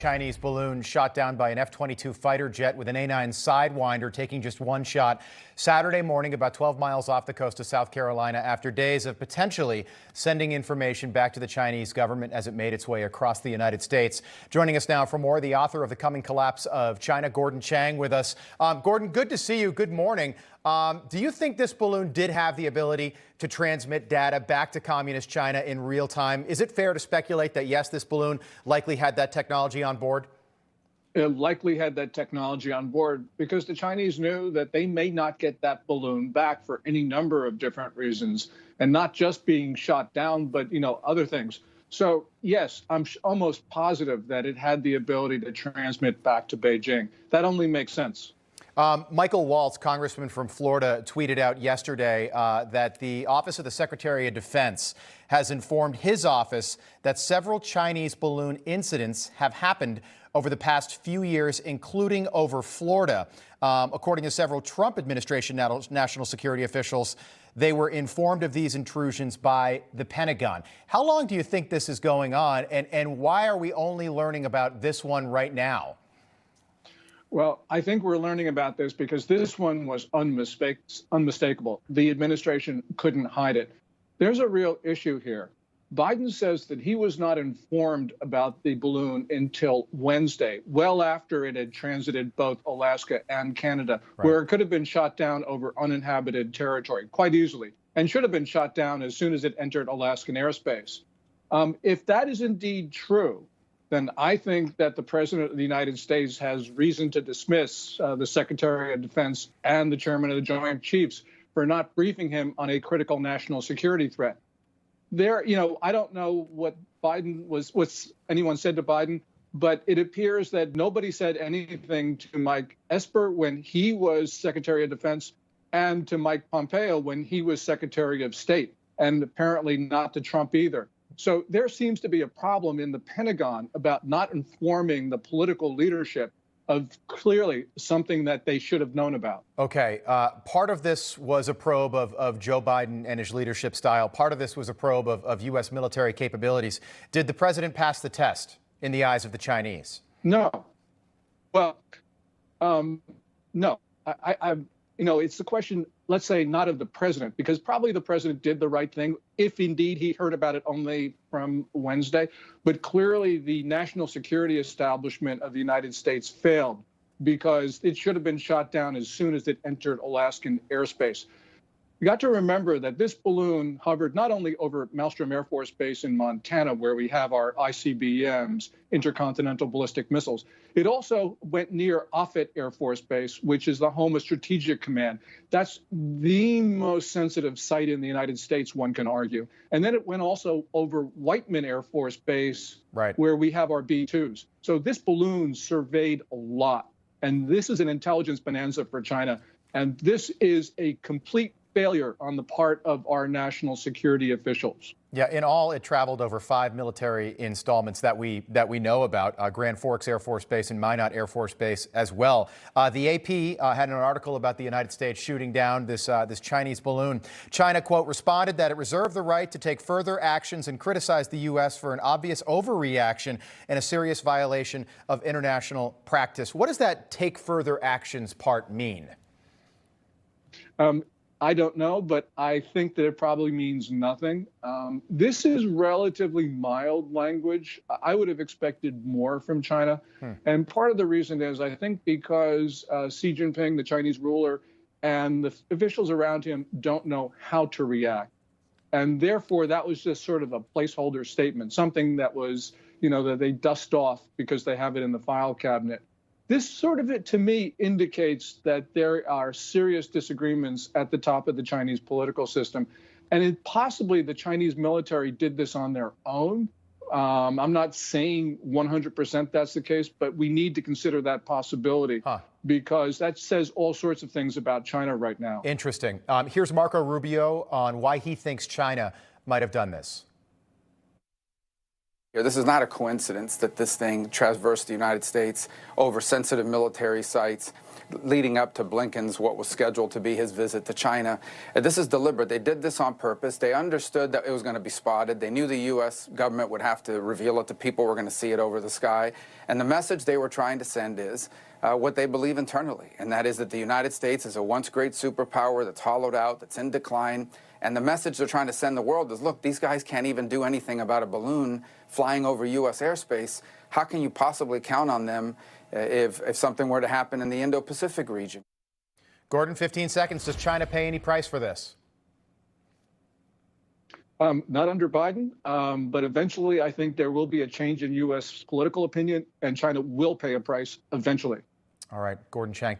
Chinese balloon shot down by an F-22 fighter jet with an A-9 Sidewinder taking just one shot Saturday morning about 12 miles off the coast of South Carolina after days of potentially sending information back to the Chinese government as it made its way across the United States. Joining us now for more, the author of The Coming Collapse of China, Gordon Chang, with us. Gordon, good to see you. Good morning. Do you think this balloon did have the ability to transmit data back to communist China in real time? Is it fair to speculate that, yes, this balloon likely had that technology on board? It likely had that technology on board because the Chinese knew that they may not get that balloon back for any number of different reasons, and not just being shot down, but, other things. So, yes, I'm almost positive that it had the ability to transmit back to Beijing. That only makes sense. Michael Waltz, congressman from Florida, tweeted out yesterday that the Office of the Secretary of Defense has informed his office that several Chinese balloon incidents have happened over the past few years, including over Florida. According to several Trump administration national security officials, they were informed of these intrusions by the Pentagon. How long do you think this is going on, and why are we only learning about this one right now? Well, I think we're learning about this because this one was unmistakable. The administration couldn't hide it. There's a real issue here. Biden says that he was not informed about the balloon until Wednesday, well after it had transited both Alaska and Canada, where it could have been shot down over uninhabited territory quite easily, and should have been shot down as soon as it entered Alaskan airspace. If that is indeed true, then I think that the President of the United States has reason to dismiss the Secretary of Defense and the Chairman of the Joint Chiefs for not briefing him on a critical national security threat. I don't know what anyone said to Biden, but it appears that nobody said anything to Mike Esper when he was Secretary of Defense and to Mike Pompeo when he was Secretary of State, and apparently not to Trump either. So there seems to be a problem in the Pentagon about not informing the political leadership of clearly something that they should have known about. Okay. Part of this was a probe of Joe Biden and his leadership style. Part of this was a probe of U.S. military capabilities. Did the president pass the test in the eyes of the Chinese? No. Well, no. It's the question, let's say, not of the president, because probably the president did the right thing, if indeed he heard about it only from Wednesday. But clearly the national security establishment of the United States failed because it should have been shot down as soon as it entered Alaskan airspace. You got to remember that this balloon hovered not only over Malmstrom Air Force Base in Montana, where we have our ICBMs, intercontinental ballistic missiles. It also went near Offutt Air Force Base, which is the home of Strategic Command. That's the most sensitive site in the United States, one can argue. And then it went also over Whiteman Air Force Base, where we have our B-2s. So this balloon surveyed a lot. And this is an intelligence bonanza for China. And this is a complete failure on the part of our national security officials. Yeah, in all, it traveled over 5 military installments that we know about, Grand Forks Air Force Base and Minot Air Force Base as well. The AP had an article about the United States shooting down this Chinese balloon. China, quote, responded that it reserved the right to take further actions and criticized the U.S. for an obvious overreaction and a serious violation of international practice. What does that take further actions part mean? I don't know, but I think that it probably means nothing. This is relatively mild language. I would have expected more from China. And part of the reason is, I think, because Xi Jinping, the Chinese ruler, and the officials around him don't know how to react. And therefore, that was just sort of a placeholder statement, something that was, that they dust off because they have it in the file cabinet. This sort of, to me, indicates that there are serious disagreements at the top of the Chinese political system. And possibly the Chinese military did this on their own. I'm not saying 100% that's the case, but we need to consider that possibility because that says all sorts of things about China right now. Interesting. Here's Marco Rubio on why he thinks China might have done this. This is not a coincidence that this thing traversed the United States over sensitive military sites. leading up to Blinken's what was scheduled to be his visit to China. This is deliberate. They did this on purpose. They understood that it was going to be spotted. They knew the U.S. government would have to reveal it to people. We're going to see it over the sky. And the message they were trying to send is what they believe internally, and that is that the United States is a once great superpower that's hollowed out, that's in decline. And the message they're trying to send the world is, look, these guys can't even do anything about a balloon flying over U.S. airspace. How can you possibly count on them if something were to happen in the Indo-Pacific region? Gordon, 15 seconds. Does China pay any price for this? Not under Biden, but eventually I think there will be a change in U.S. political opinion, and China will pay a price eventually. All right, Gordon Chang.